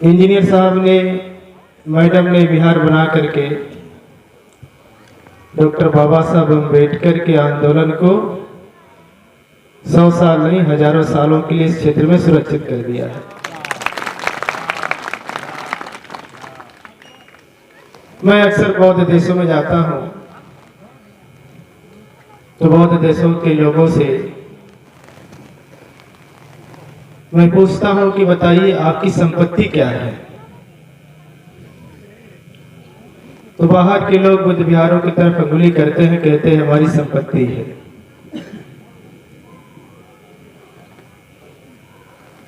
Engineer साहब ने, madam ने बिहार बना करके डॉक्टर बाबा साहब अम्बेडकर के आंदोलन को 100 साल नहीं हजारों सालों के लिए इस क्षेत्र में सुरक्षित कर दिया है। मैं अक्सर बौद्ध देशों में जाता हूं तो बौद्ध देशों के लोगों से मैं पूछता हूं कि बताइए आपकी संपत्ति क्या है। तो बाहर के लोग बुद्ध विहारों की तरफ अंगुली करते हैं, कहते हैं हमारी संपत्ति है।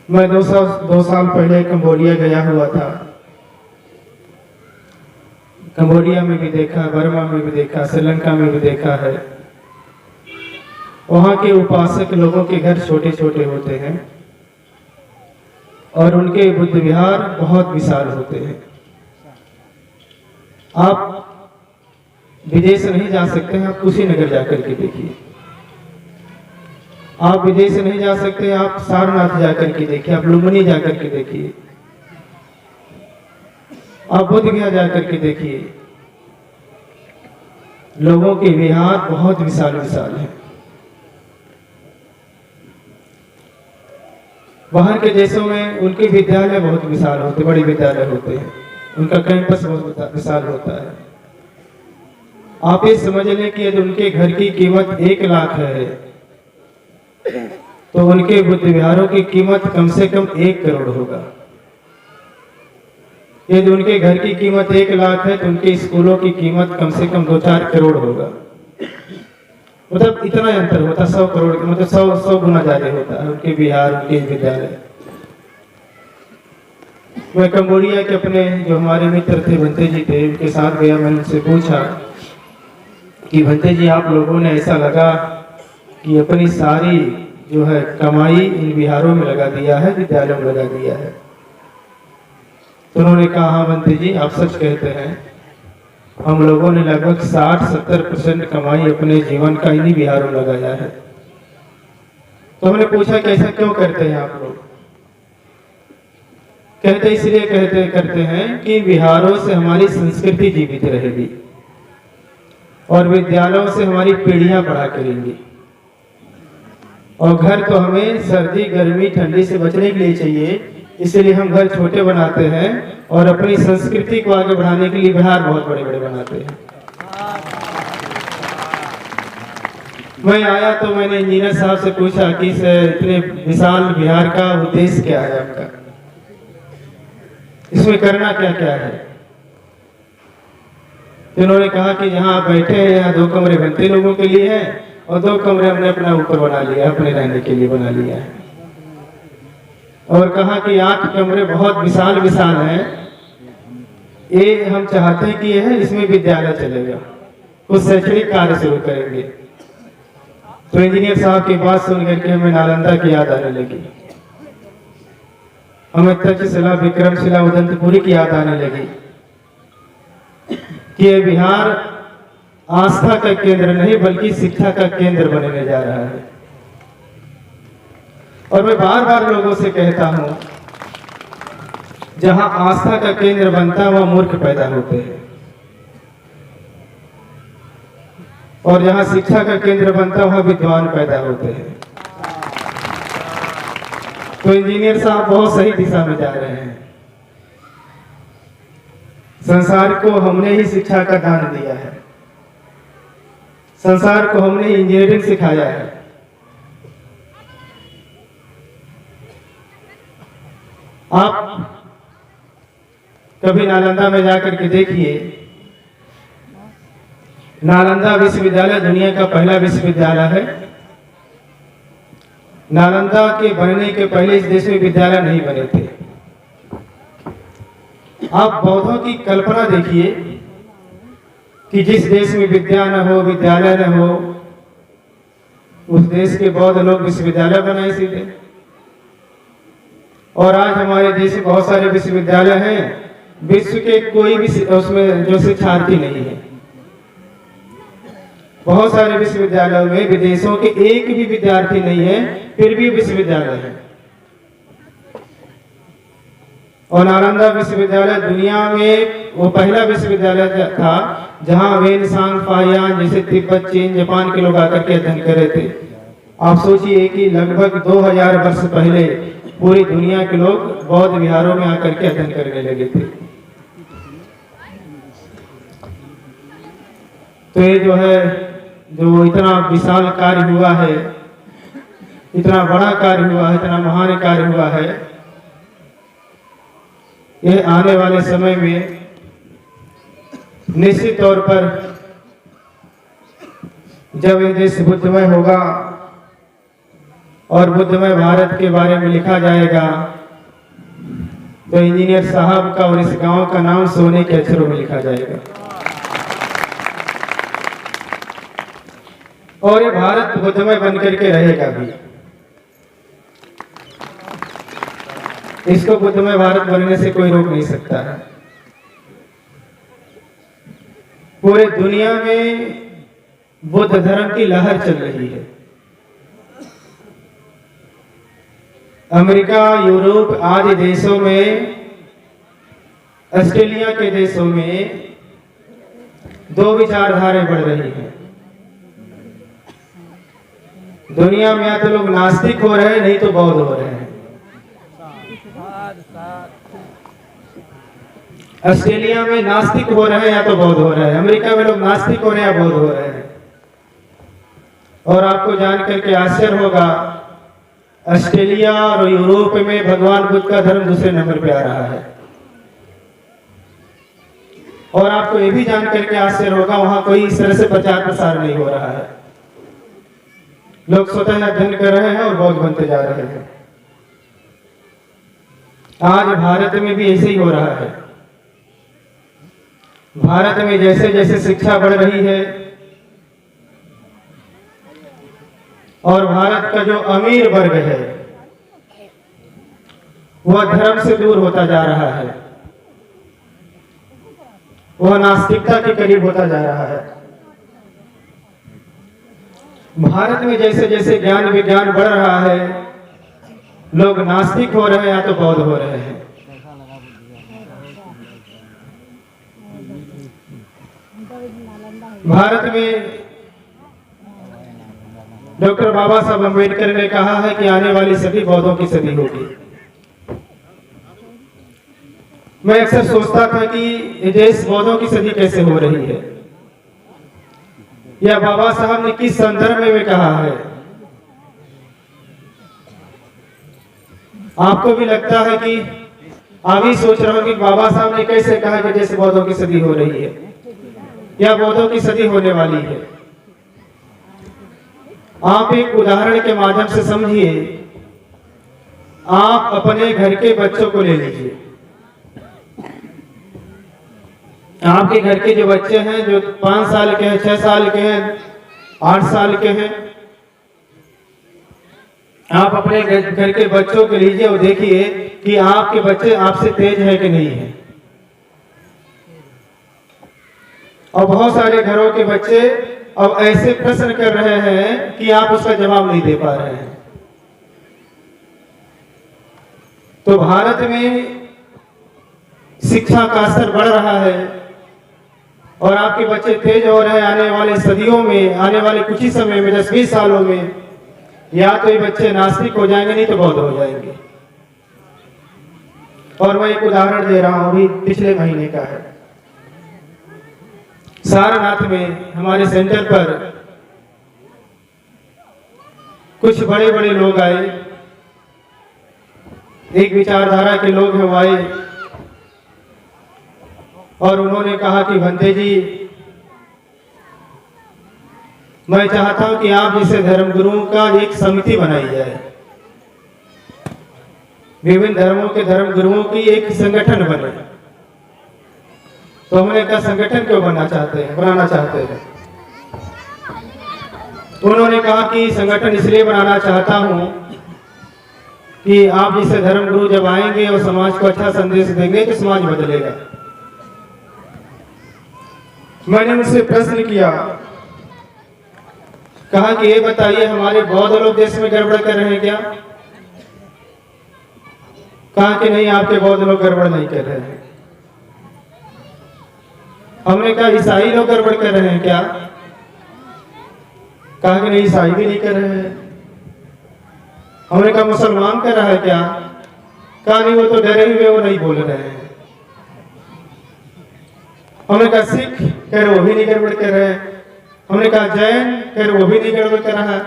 मैं 2 साल पहले कंबोडिया गया हुआ था। कंबोडिया में भी देखा, बर्मा में भी देखा, श्रीलंका में भी देखा है। वहां के उपासक लोगों के घर छोटे छोटे होते हैं और उनके बुद्ध विहार बहुत विशाल होते हैं। आप विदेश नहीं जा सकते हैं, आप कुशीनगर जाकर के देखिए। आप विदेश नहीं जा सकते, आप सारनाथ जाकर के देखिए, आप लुम्बिनी जाकर के देखिए, आप बोध गया जाकर के देखिए। लोगों के विहार बहुत विशाल विशाल है। बाहर के देशों में उनके विद्यालय बहुत विशाल होते, बड़े विद्यालय होते हैं, उनका कैंपस बहुत विशाल होता है। आप ये समझ लें कि यदि उनके घर की कीमत 1 लाख है तो उनके बुद्ध विहारों की कीमत कम से कम 1 करोड़ होगा। यदि उनके घर की कीमत 1 लाख है तो उनके स्कूलों की कीमत कम से कम 2-4 करोड़ होगा। मतलब इतना अंतर होता, 100 करोड़, मतलब 100 गुना ज्यादा होता है उनके विहार, उनके विद्यालय। मैं कंबोडिया के अपने जो हमारे मित्र थे, भंते जी थे, उनके साथ गया। मैंने उनसे पूछा कि भंते जी आप लोगों ने ऐसा लगा कि अपनी सारी जो है कमाई इन विहारों में लगा दिया है, विद्यालयों में लगा दिया है। तो उन्होंने कहा हाँ भंते जी आप सच कहते हैं, हम लोगों ने लगभग 60-70% कमाई अपने जीवन का इन्हीं विहारों में लगाया है। तो हमने पूछा कि ऐसा क्यों करते हैं आप लोग? कहते इसलिए करते हैं कि विहारों से हमारी संस्कृति जीवित रहेगी और विद्यालयों से हमारी पीढ़ियां बढ़ा करेंगी। और घर तो हमें सर्दी, गर्मी, ठंडी से बचने के लिए चाहिए, इसलिए हम घर छोटे बनाते हैं और अपनी संस्कृति को आगे बढ़ाने के लिए विहार बहुत बड़े बड़े बनाते हैं। मैं आया तो मैंने इंजीनियर साहब से पूछा कि इतने विशाल विहार का उद्देश्य क्या है आपका, इसमें करना क्या क्या है? उन्होंने कहा कि यहाँ आप बैठे हैं, यहाँ 2 कमरे बनते लोगों के लिए हैं और 2 कमरे हमने अपना ऊपर बना लिया, अपने रहने के लिए बना लिया है। और कहा कि 8 कमरे बहुत विशाल विशाल हैं, ये हम चाहते हैं कि यह है, इसमें विद्यालय चलेगा, कुछ शैक्षणिक कार्य शुरू करेंगे। तो इंजीनियर साहब की बात सुन करके हमें नालंदा की याद आने लगी, हमें तक्षशिला, विक्रमशिला, उदंतपुरी की याद आने लगी कि यह बिहार आस्था का केंद्र नहीं बल्कि शिक्षा का केंद्र बनने जा रहा है। और मैं बार बार लोगों से कहता हूं, जहां आस्था का केंद्र बनता है वहां मूर्ख पैदा होते हैं, और जहां शिक्षा का केंद्र बनता है वहां विद्वान पैदा होते हैं। तो इंजीनियर साहब बहुत सही दिशा में जा रहे हैं। संसार को हमने ही शिक्षा का दान दिया है, संसार को हमने इंजीनियरिंग सिखाया है। आप कभी नालंदा में जाकर के देखिए, नालंदा विश्वविद्यालय दुनिया का पहला विश्वविद्यालय है। नालंदा के बनने के पहले इस देश में विद्यालय नहीं बने थे। आप बौद्धों की कल्पना देखिए कि जिस देश में विद्या न हो, विद्यालय न हो, उस देश के बौद्ध लोग विश्वविद्यालय बनाए सीधे। और आज हमारे देश में बहुत सारे विश्वविद्यालय हैं, विश्व के कोई भी उसमें जो शिक्षार्थी नहीं है। बहुत सारे विश्वविद्यालयों में विदेशों के एक भी विद्यार्थी नहीं है, फिर भी विश्वविद्यालय है। और नालंदा विश्वविद्यालय दुनिया में वो पहला विश्वविद्यालय था जहां वेनसांग फाहियान जैसे तिब्बत चीन जापान के लोग आकर के अध्ययन कर रहे थे। आप सोचिए कि लगभग 2000 वर्ष पहले पूरी दुनिया के लोग बौद्ध विहारों में आकर के अध्ययन करने लगे थे। तो ये जो है जो इतना विशाल कार्य हुआ है, इतना बड़ा कार्य हुआ है, इतना महान कार्य हुआ है, यह आने वाले समय में निश्चित तौर पर जब ये देश बुद्धमय होगा और बुद्धमय भारत के बारे में लिखा जाएगा तो इंजीनियर साहब का और इस गांव का नाम सोने के अक्षरों में लिखा जाएगा। और ये भारत बुद्धमय बनकर के रहेगा भी। इसको बुद्धमय भारत बनने से कोई रोक नहीं सकता है। पूरे दुनिया में बुद्ध धर्म की लहर चल रही है। अमेरिका, यूरोप आदि देशों में, ऑस्ट्रेलिया के देशों में दो विचारधाराएं बढ़ रही हैं। दुनिया में या तो लोग नास्तिक हो रहे हैं, नहीं तो बौद्ध हो रहे हैं। ऑस्ट्रेलिया में नास्तिक हो रहे हैं या तो बौद्ध हो रहे हैं, अमेरिका में लोग नास्तिक हो रहे हैं या बौद्ध हो रहे हैं। और आपको जान करके आश्चर्य होगा, ऑस्ट्रेलिया और यूरोप में भगवान बुद्ध का धर्म दूसरे नंबर पे आ रहा है। और आपको ये भी जान करके आश्चर्य होगा, वहां कोई इस तरह से प्रचार प्रसार नहीं हो रहा है। लोग स्वतः अध्ययन कर रहे हैं और बौद्ध बनते जा रहे हैं। आज भारत में भी ऐसे ही हो रहा है। भारत में जैसे जैसे शिक्षा बढ़ रही है और भारत का जो अमीर वर्ग है वह धर्म से दूर होता जा रहा है, वह नास्तिकता के करीब होता जा रहा है। भारत में जैसे जैसे ज्ञान विज्ञान बढ़ रहा है, लोग नास्तिक हो रहे हैं या तो बौद्ध हो रहे हैं। भारत में डॉक्टर बाबा साहब अम्बेडकर ने कहा है कि आने वाली सदी बौद्धों की सदी होगी। मैं अक्सर सोचता था कि ये देश बौद्धों की सदी कैसे हो रही है, या बाबा साहब ने किस संदर्भ में कहा है। आपको भी लगता है कि आप ही सोच रहे हो कि बाबा साहब ने कैसे कहा कि जैसे बौद्धों की सदी हो रही है या बौद्धों की सदी होने वाली है। आप एक उदाहरण के माध्यम से समझिए। आप अपने घर के बच्चों को ले लीजिए। आपके घर के जो बच्चे हैं, जो 5 साल के हैं, 6 साल के हैं, 8 साल के हैं, आप अपने घर के बच्चों को लीजिए और देखिए कि आपके बच्चे आपसे तेज है कि नहीं है। और बहुत सारे घरों के बच्चे अब ऐसे प्रश्न कर रहे हैं कि आप उसका जवाब नहीं दे पा रहे हैं। तो भारत में शिक्षा का स्तर बढ़ रहा है और आपके बच्चे तेज हो रहे हैं। आने वाले सदियों में, आने वाले कुछ ही समय में, 10-20 सालों में, या तो ये बच्चे नास्तिक हो जाएंगे, नहीं तो बौद्ध हो जाएंगे। और मैं एक उदाहरण दे रहा हूं, अभी पिछले महीने का है। सारनाथ में हमारे सेंटर पर कुछ बड़े बड़े लोग आए, एक विचारधारा के लोग हैं, वो आए और उन्होंने कहा कि भंते जी, मैं चाहता हूं कि आप जैसे धर्मगुरुओं का एक समिति बनाई जाए, विभिन्न धर्मों के धर्मगुरुओं की एक संगठन बने। तो हमने कहा संगठन क्यों बनाना चाहते हैं। उन्होंने कहा कि संगठन इसलिए बनाना चाहता हूं कि आप जैसे धर्मगुरु जब आएंगे और समाज को अच्छा संदेश देंगे तो समाज बदलेगा। मैंने उनसे प्रश्न किया, कहा कि ये बताइए, हमारे बौद्ध लोग देश में गड़बड़ कर रहे हैं क्या? कहा कि नहीं, आपके बहुत लोग गड़बड़ नहीं कर रहे हैं। हमने कहा ईसाई लोग गड़बड़ कर रहे हैं क्या? कहा कि नहीं, ईसाई भी नहीं कर रहे हैं। हमने कहा मुसलमान कर रहा है क्या? कहा नहीं, वो तो डरे हुए, वो नहीं बोल रहे हैं। हमने कहा सिख कह रहे वो भी नहीं गड़बड़ कर रहे हैं। हमने कहा जैन कह रहे वो भी नहीं गड़बड़ कर रहा है।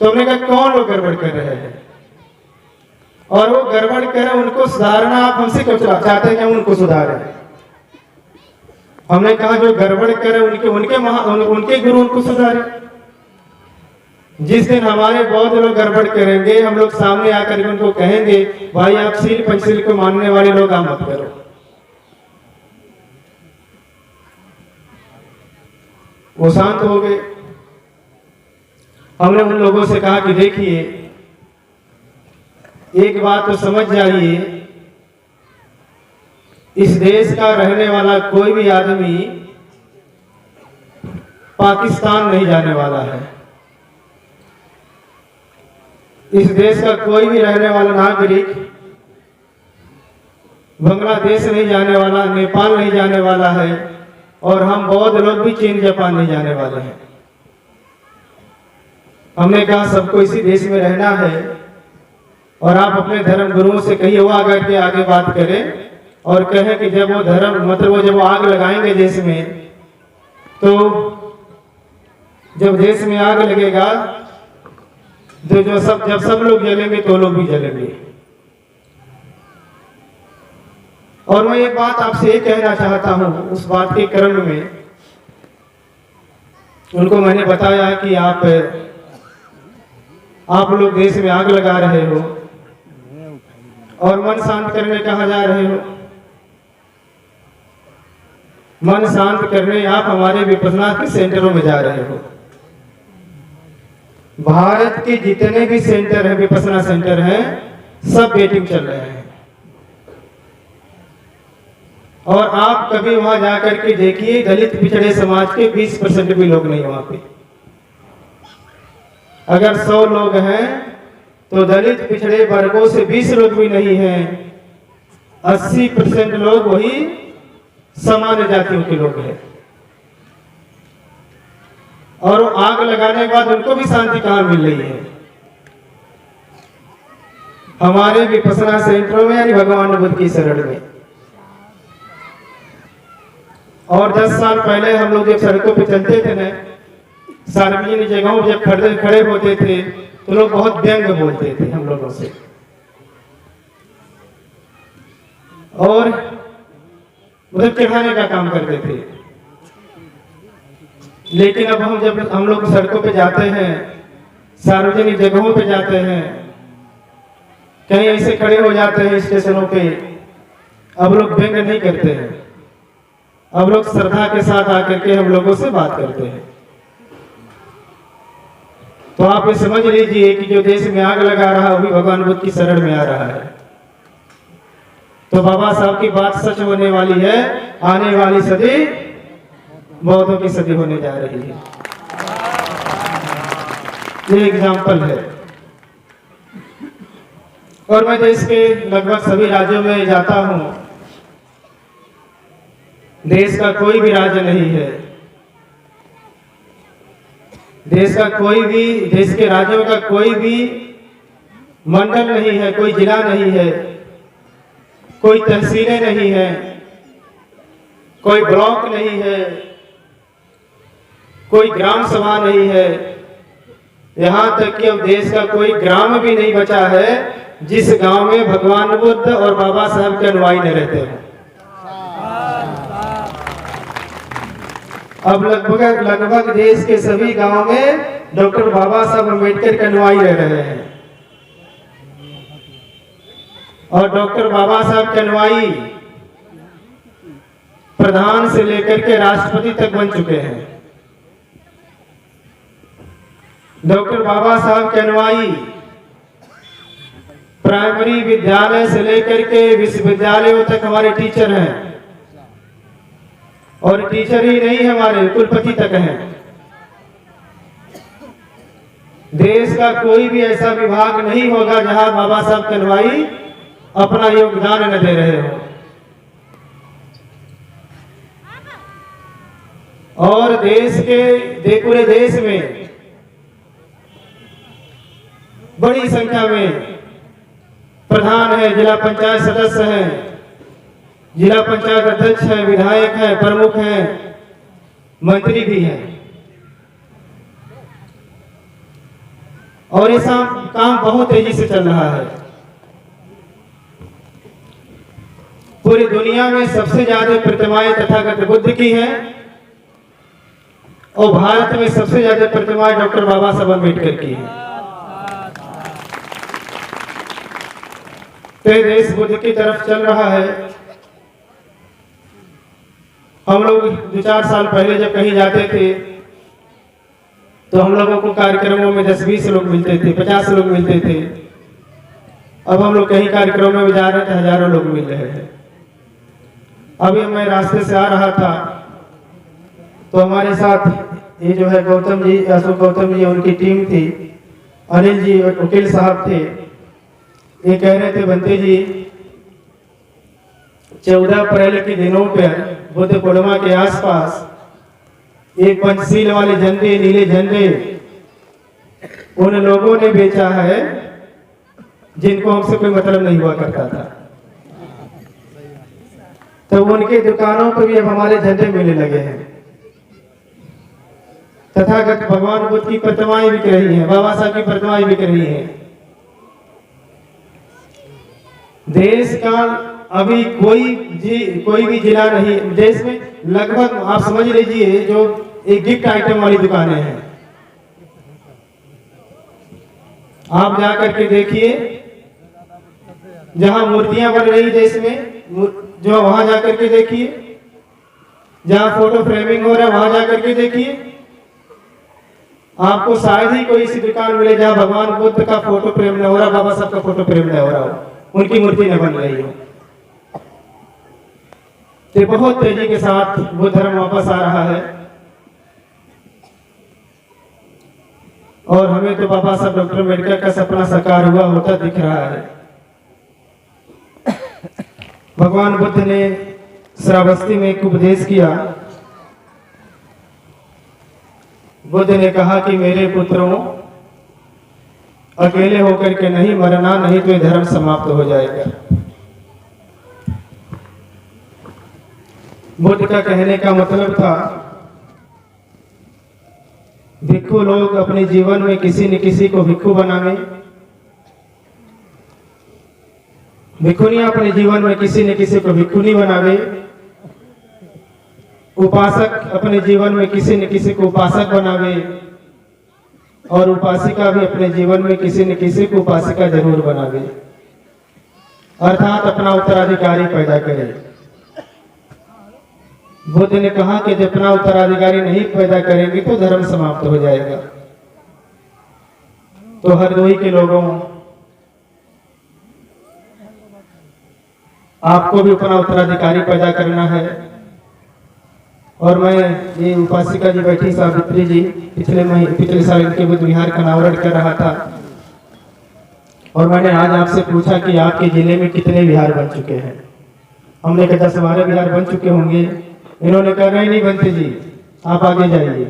तो हमने कहा कौन लोग गड़बड़ कर रहे हैं? और वो गड़बड़ कर उनको सुधारना आप हमसे क्यों चाहते हैं कि हम उनको सुधारें? हमने कहा जो गड़बड़ करे उनके गुरु उनको सुधारे। जिस दिन हमारे बौद्ध लोग गड़बड़ करेंगे, हम लोग सामने आकर के उनको कहेंगे भाई आप शील पंचशील को मानने वाले लोग आप मत करो। वो शांत हो गए। हमने उन लोगों से कहा कि देखिए, एक बात तो समझ जाइए, इस देश का रहने वाला कोई भी आदमी पाकिस्तान नहीं जाने वाला है। इस देश का कोई भी रहने वाला नागरिक बांग्लादेश नहीं जाने वाला, नेपाल नहीं जाने वाला है, और हम बौद्ध लोग भी चीन जापान नहीं जाने वाले हैं। हमने कहा सबको इसी देश में रहना है, और आप अपने धर्म गुरुओं से कहिए वो आकर के आगे बात करें और कहें कि जब वो धर्म मतलब जब वो आग लगाएंगे देश में, तो जब देश में आग लगेगा तो जब सब लोग जलेंगे तो लोग भी जलेंगे। और मैं एक बात आपसे ये कहना चाहता हूं, उस बात के क्रम में उनको मैंने बताया कि आप लोग देश में आग लगा रहे हो और मन शांत करने कहा जा रहे हो। मन शांत करने आप हमारे विपස්සना के सेंटरों में जा रहे हो। भारत के जितने भी सेंटर हैं, विपස්සना सेंटर हैं, सब वेटिंग चल रहे हैं। और आप कभी वहां जाकर के देखिए, दलित पिछड़े समाज के 20% भी लोग नहीं वहां पे। अगर 100 लोग हैं तो दलित पिछड़े वर्गों से 20 लोग भी नहीं हैं। 80% लोग वही सामान्य जातियों के लोग हैं। और आग लगाने के बाद उनको भी शांति कहां मिल रही है? हमारे विपස්සना सेंटरों में, यानी भगवान बुद्ध की शरण में। और 10 साल पहले हम लोग जब सड़कों पे चलते थे ना, सार्वजनिक जगहों पर जब खड़े होते थे तो लोग बहुत व्यंग बोलते थे हम लोगों से, और मतलब चिढ़ाने का काम करते थे। लेकिन अब जब हम लोग सड़कों पे जाते हैं, सार्वजनिक जगहों पे जाते हैं, कहीं ऐसे खड़े हो जाते हैं स्टेशनों पे, अब लोग व्यंग नहीं करते हैं। अब लोग श्रद्धा के साथ आकर के हम लोगों से बात करते हैं। तो आप ये समझ लीजिए कि जो देश में आग लगा रहा है वो भी भगवान बुद्ध की शरण में आ रहा है। तो बाबा साहब की बात सच होने वाली है। आने वाली सदी बौद्धों की सदी होने जा रही है। ये एग्जाम्पल है। और मैं देश के लगभग सभी राज्यों में जाता हूं। देश का कोई भी राज्य नहीं है, देश के राज्यों का कोई भी मंडल नहीं है, कोई जिला नहीं है, कोई तहसीलें नहीं है, कोई ब्लॉक नहीं है, कोई ग्राम सभा नहीं है। यहां तक कि अब देश का कोई ग्राम भी नहीं बचा है जिस गांव में भगवान बुद्ध और बाबा साहब के अनुयायी न रहते हैं। अब लगभग देश के सभी गांव में डॉक्टर बाबा साहब अम्बेडकर के अनुयायी रह रहे हैं। और डॉक्टर बाबा साहब के अनुयायी प्रधान से लेकर के राष्ट्रपति तक बन चुके हैं। डॉक्टर बाबा साहब के अनुयायी प्राइमरी विद्यालय से लेकर के विश्वविद्यालयों तक हमारे टीचर हैं। और टीचर ही नहीं, हमारे कुलपति तक हैं। देश का कोई भी ऐसा विभाग नहीं होगा जहां बाबा साहब के अनुयायी अपना योगदान न दे रहे हो। और पूरे देश में बड़ी संख्या में प्रधान है, जिला पंचायत सदस्य हैं, जिला पंचायत अध्यक्ष है, विधायक है, प्रमुख हैं, मंत्री भी हैं। और ऐसा काम बहुत तेजी से चल रहा है। पूरी दुनिया में सबसे ज्यादा प्रतिमाएं तथागत बुद्ध की हैं और भारत में सबसे ज्यादा प्रतिमाएं डॉक्टर बाबा साहब अम्बेडकर की हैं। तो देश बुद्ध की तरफ चल रहा है। हम लोग 2-4 साल पहले जब कहीं जाते थे तो हम लोगों को कार्यक्रमों में 10-20 लोग मिलते थे, 50 लोग मिलते थे। अब हम लोग कहीं कार्यक्रमों में जा रहे थे, हजारों लोग मिल रहे हैं। अभी मैं रास्ते से आ रहा था तो हमारे साथ ये जो है गौतम जी, अशोक गौतम जी, उनकी टीम थी, अनिल जी वकील साहब थे। ये कह रहे थे बंते जी 14 अप्रैल के दिनों पर बुद्ध पूर्णिमा के आसपास एक पंचशील वाले झंडे, नीले झंडे उन लोगों ने बेचा है जिनको हमसे कोई मतलब नहीं हुआ करता था। तो उनके दुकानों पर भी अब हमारे झंडे मिलने लगे हैं। तथागत भगवान बुद्ध की प्रतिमाएं बिक रही हैं, बाबा साहब की प्रतिमाएं बिक रही हैं। देश का अभी कोई भी जिला नहीं, देश में लगभग आप समझ लीजिए जो एक गिफ्ट आइटम वाली दुकानें हैं। आप जा करके देखिए, जहां मूर्तियां बन रही देश में, जो वहां जा करके देखिए, जहां फोटो फ्रेमिंग हो रहा है वहां जा करके देखिए। आपको शायद ही कोई ऐसी दुकान मिले जहां भगवान बुद्ध का फोटो फ्रेम न हो रहा, बाबा साहब का फोटो फ्रेम न हो रहा हो, उनकी मूर्ति न बन रही हो। तो बहुत तेजी के साथ वो धर्म वापस आ रहा है। और हमें तो बाबा साहब डॉक्टर अम्बेडकर का सपना साकार हुआ होता दिख रहा है। भगवान बुद्ध ने श्रावस्ती में एक उपदेश किया। बुद्ध ने कहा कि मेरे पुत्रों, अकेले होकर के नहीं मरना, नहीं तो ये धर्म समाप्त हो जाएगा। बुद्ध का कहने का मतलब था भिक्षु लोग अपने जीवन में किसी न किसी को भिक्षु बनावे, भिक्षुनियां अपने जीवन में किसी न किसी को भिक्षुनी बनावे, उपासक अपने जीवन में किसी न किसी को उपासक बनावे, और उपासिका भी अपने जीवन में किसी न किसी को उपासिका जरूर बनावे, अर्थात अपना उत्तराधिकारी पैदा करे। बुद्ध ने कहा कि जब अपना उत्तराधिकारी नहीं पैदा करेंगे तो धर्म समाप्त हो जाएगा। तो हरदोई के लोगों, आपको भी अपना उत्तराधिकारी पैदा करना है। और मैं ये उपासिका जी बैठी सावित्री जी, पिछले साल इनके बुद्ध विहार का अनावरण कर रहा था। और मैंने आज आपसे पूछा कि आपके जिले में कितने विहार बन चुके हैं। हमने कहा 10-12 विहार बन चुके होंगे। इन्होंने कहा नहीं बनते जी, आप आगे जाइए,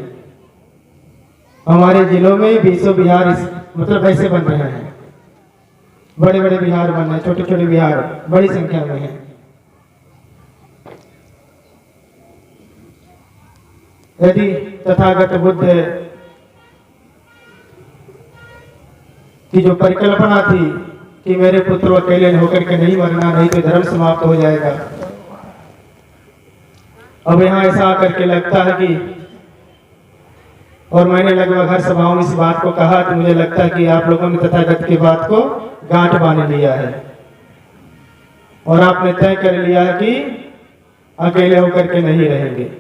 हमारे जिलों में 20 विहार मतलब ऐसे बन रहे हैं। बड़े बड़े विहार बन रहे हैं, छोटे छोटे विहार बड़ी संख्या में हैं। यदि तथागत बुद्ध की जो परिकल्पना थी कि मेरे पुत्र अकेले होकर के नहीं मरना, नहीं तो धर्म समाप्त हो जाएगा, अब यहाँ ऐसा आकर के लगता है कि, और मैंने लगभग हर सभाओं में इस बात को कहा कि मुझे लगता है कि आप लोगों ने तथागत की बात को गांठ बांध लिया है और आपने तय कर लिया है कि अकेले होकर के नहीं रहेंगे,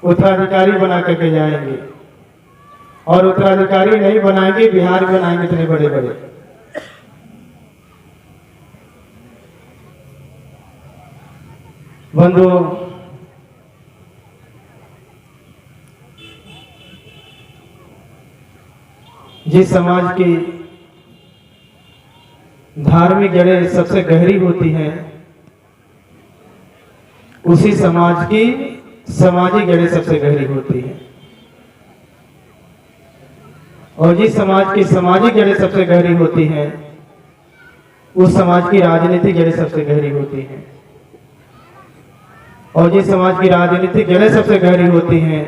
उत्तराधिकारी बना करके जाएंगे। और उत्तराधिकारी नहीं बनाएंगे, बिहार बनाएंगे इतने बड़े बड़े। बंधुओं, जिस समाज की धार्मिक जड़ें सबसे गहरी होती हैं, उसी समाज की सामाजिक जड़ें सबसे गहरी होती हैं। और जिस समाज की सामाजिक जड़ें सबसे गहरी होती हैं, उस समाज की राजनीतिक जड़ें सबसे गहरी होती हैं। और जिस समाज की राजनीतिक जड़ें सबसे गहरी होती हैं,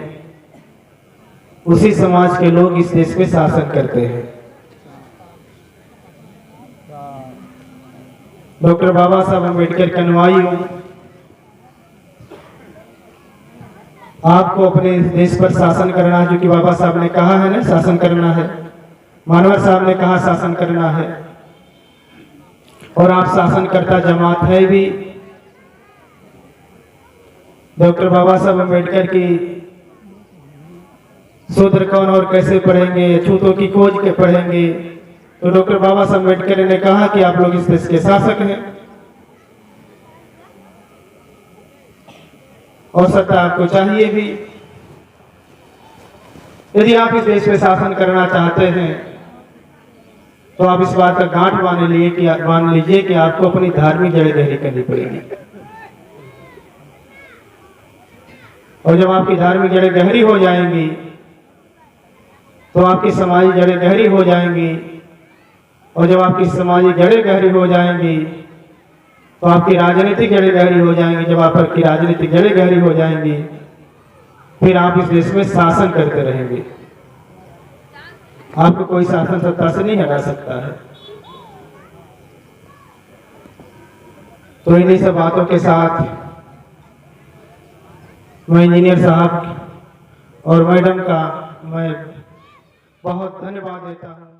उसी समाज के लोग इस देश पे शासन करते हैं। डॉक्टर बाबा साहब अम्बेडकर के अनुयायियों, आपको अपने देश पर शासन करना है, जो कि बाबा साहब ने कहा है ना, शासन करना है। मानवर साहब ने कहा शासन करना है, और आप शासनकर्ता जमात है भी। डॉक्टर बाबा साहब अम्बेडकर की शूद्र कौन और कैसे पढ़ेंगे, अछूतों की खोज के पढ़ेंगे, तो डॉक्टर बाबा साहब अम्बेडकर ने कहा कि आप लोग इस देश के शासक हैं, और सत्ता आपको चाहिए भी। यदि आप इस देश में शासन करना चाहते हैं, तो आप इस बात का गांठ मान लीजिए कि आपको अपनी धार्मिक जड़ें गहरी करनी पड़ेगी। और जब आपकी धार्मिक जड़ें गहरी हो जाएंगी, तो आपकी सामाजिक जड़ें गहरी हो जाएंगी। और जब आपकी सामाजिक जड़ें गहरी हो जाएंगी, तो आपकी राजनीतिक जड़ें गहरी हो जाएंगी। जब आपकी राजनीतिक जड़ें गहरी हो जाएंगी, फिर आप इस देश में शासन करते रहेंगे। आपको कोई शासन सत्ता से नहीं हटा सकता है। तो इन्हीं सब बातों के साथ मैं इंजीनियर साहब और मैडम का मैं बहुत धन्यवाद देता हूँ।